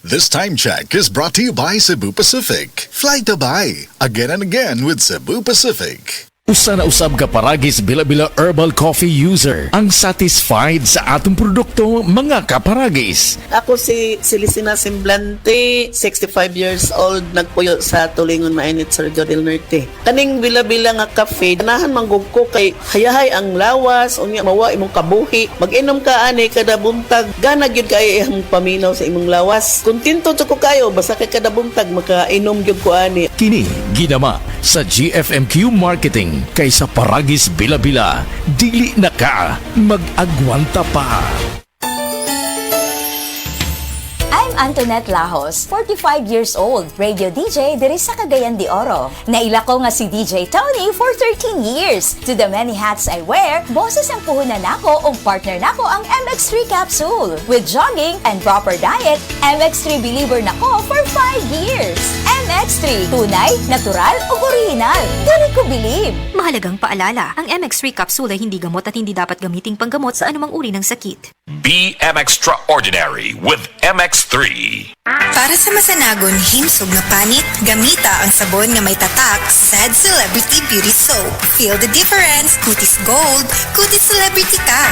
This time check is brought to you by Cebu Pacific. Fly to buy again and again with Cebu Pacific. Usa na usab ka paragis bila-bila herbal coffee user ang satisfied sa atong produkto mga kaparagis. Ako si Celisina Semblante, 65 years old, nagpuyo sa Tulingon Mainit, Surigao del Norte. Kaning bila-bila nga kafe, ganahan manggug ko kay hayahay ang lawas, unya mawa imong kabuhi. Mag-inom ka ani kada buntag, gana gyud kay imong paminaw sa imong lawas. Kontento ko kayo basta kay kada buntag makainom gyud ko ani. Kini ginama sa GFMQ Marketing kaysa paragis bila-bila, dili na ka mag-agwanta pa. I'm Antoinette Lahos, 45 years old, radio DJ diri sa Cagayan de Oro. Naila ko nga si DJ Tony for 13 years. To the many hats I wear, boses ang puhunan nako ug partner nako ang MX3 capsule. With jogging and proper diet, MX3 believer nako for 5 years. MX3, tunay, natural ug original. Dili ko believe. Mahalagang paalala, ang MX3 capsule ay hindi gamot at hindi dapat gamiting panggamot sa anumang uri ng sakit. Be extraordinary with MX3. Para sa masanagon himsog na panit, gamita ang sabon nga may tatak Sad Celebrity Beauty Soap. Feel the difference, kutis gold, kutis celebrity ka.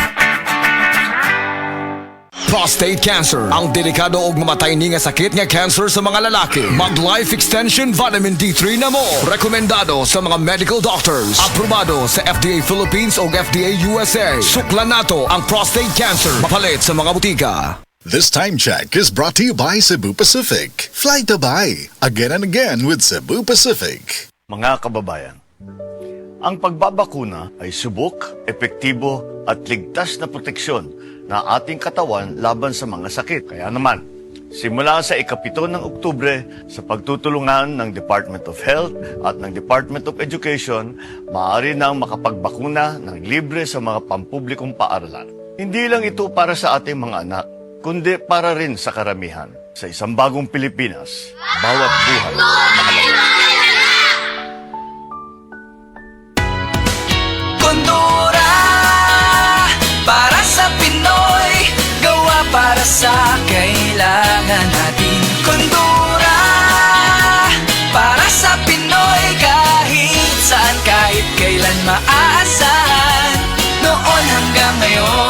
Prostate cancer, ang delikado ug mamatay ni nga sakit nga cancer sa mga lalaki. Mag Life Extension Vitamin D3 na mo. Rekomendado sa mga medical doctors. Aprobado sa FDA Philippines ug FDA USA. Suklan nato ang prostate cancer. Mapalit sa mga butika. This time check is brought to you by Cebu Pacific. Fly to buy again and again with Cebu Pacific. Mga kababayan, ang pagbabakuna ay subok, epektibo at ligtas na proteksyon na ating katawan laban sa mga sakit. Kaya naman, simula sa ika-7 ng Oktubre, sa pagtutulungan ng Department of Health at ng Department of Education, maaari nang makapagbakuna ng libre sa mga pampublikong paaralan. Hindi lang ito para sa ating mga anak, kundi para rin sa karamihan. Sa isang bagong Pilipinas, bawat buhay mahalaga. Kondora, para sa Pinoy, gawa para sa kailangan natin. Kondora, para sa Pinoy, kahit saan, kahit kailan, maaasahan, noon hanggang ngayon.